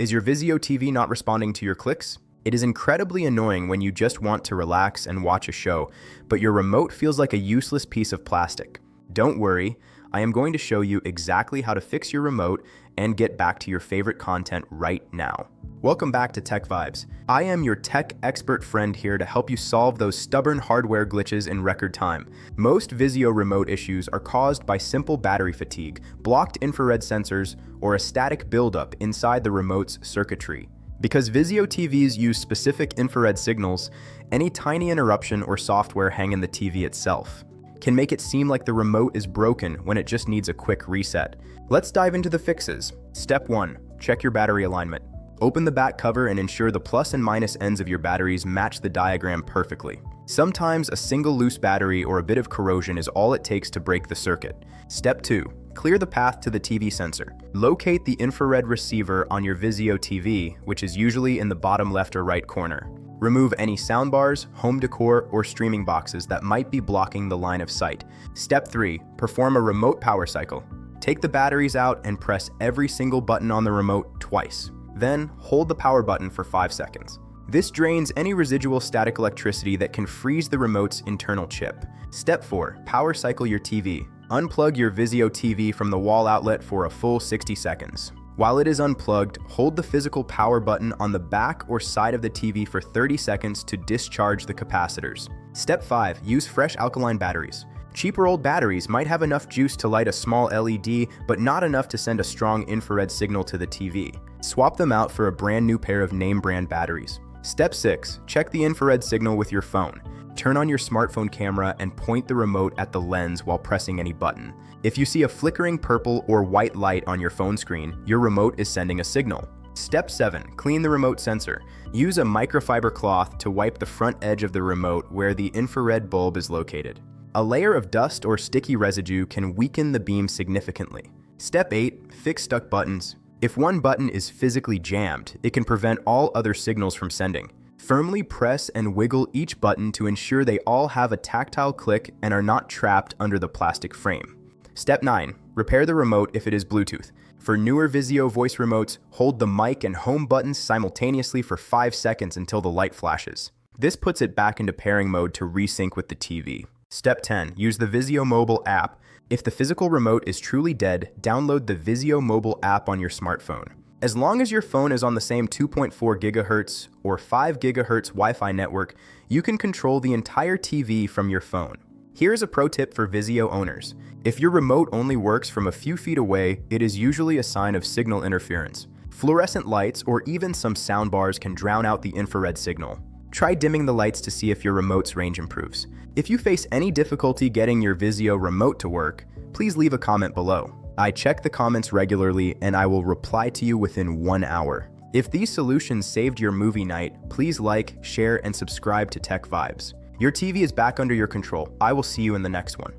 Is your Vizio TV not responding to your clicks? It is incredibly annoying when you just want to relax and watch a show, but your remote feels like a useless piece of plastic. Don't worry, I am going to show you exactly how to fix your remote and get back to your favorite content right now. Welcome back to TechVibes. I am your tech expert friend here to help you solve those stubborn hardware glitches in record time. Most Vizio remote issues are caused by simple battery fatigue, blocked infrared sensors, or a static buildup inside the remote's circuitry. Because Vizio TVs use specific infrared signals, any tiny interruption or software hang in the TV itself can make it seem like the remote is broken when it just needs a quick reset. Let's dive into the fixes. Step 1. Check your battery alignment. Open the back cover and ensure the plus and minus ends of your batteries match the diagram perfectly. Sometimes a single loose battery or a bit of corrosion is all it takes to break the circuit. Step 2. Clear the path to the TV sensor. Locate the infrared receiver on your Vizio TV, which is usually in the bottom left or right corner. Remove any soundbars, home decor, or streaming boxes that might be blocking the line of sight. Step 3. Perform a remote power cycle. Take the batteries out and press every single button on the remote twice. Then, hold the power button for 5 seconds. This drains any residual static electricity that can freeze the remote's internal chip. Step 4. Power cycle your TV. Unplug your Vizio TV from the wall outlet for a full 60 seconds. While it is unplugged, hold the physical power button on the back or side of the TV for 30 seconds to discharge the capacitors. Step 5. Use fresh alkaline batteries. Cheaper old batteries might have enough juice to light a small LED, but not enough to send a strong infrared signal to the TV. Swap them out for a brand new pair of name brand batteries. Step 6. Check the infrared signal with your phone. Turn on your smartphone camera and point the remote at the lens while pressing any button. If you see a flickering purple or white light on your phone screen, your remote is sending a signal. Step 7. Clean the remote sensor. Use a microfiber cloth to wipe the front edge of the remote where the infrared bulb is located. A layer of dust or sticky residue can weaken the beam significantly. Step 8. Fix stuck buttons. If one button is physically jammed, it can prevent all other signals from sending. Firmly press and wiggle each button to ensure they all have a tactile click and are not trapped under the plastic frame. Step 9. Repair the remote if it is Bluetooth. For newer Vizio voice remotes, hold the mic and home buttons simultaneously for 5 seconds until the light flashes. This puts it back into pairing mode to resync with the TV. Step 10. Use the Vizio mobile app. If the physical remote is truly dead, download the Vizio mobile app on your smartphone. As long as your phone is on the same 2.4 GHz or 5 GHz Wi-Fi network, you can control the entire TV from your phone. Here's a pro tip for Vizio owners. If your remote only works from a few feet away, it is usually a sign of signal interference. Fluorescent lights or even some soundbars can drown out the infrared signal. Try dimming the lights to see if your remote's range improves. If you face any difficulty getting your Vizio remote to work, please leave a comment below. I check the comments regularly and I will reply to you within 1 hour. If these solutions saved your movie night, please like, share, and subscribe to TechVibes. Your TV is back under your control. I will see you in the next one.